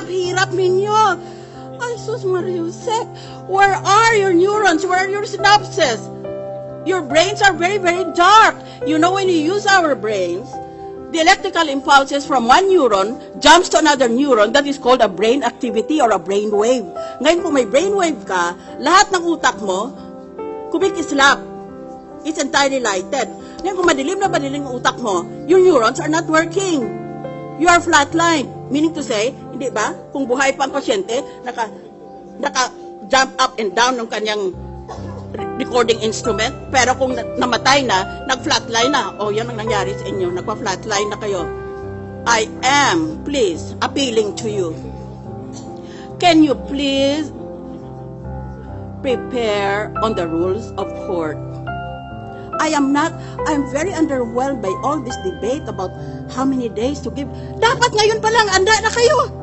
hirap-hirap ninyo. Ay, sus Mariusek, where are your neurons? Where are your synapses? Your brains are very, very dark. You know, when you use our brains, the electrical impulses from one neuron jumps to another neuron. That is called a brain activity or a brain wave. Ngayon, kung may brain wave ka, lahat ng utak mo, kumikislap. It's entirely lighted. Ngayon, kung madilim ang utak mo, your neurons are not working. You are flatlined. Meaning to say, hindi ba? Kung buhay pa ang pasyente, naka-jump up and down ng kanyang recording instrument. Pero kung namatay na, nag-flatline na. O, yan ang nangyari sa inyo. Nagpa-flatline na kayo. I am, please, appealing to you. Can you please prepare on the rules of court? I'm very underwhelmed by all this debate about how many days to give. Dapat ngayon pa lang, anda na kayo.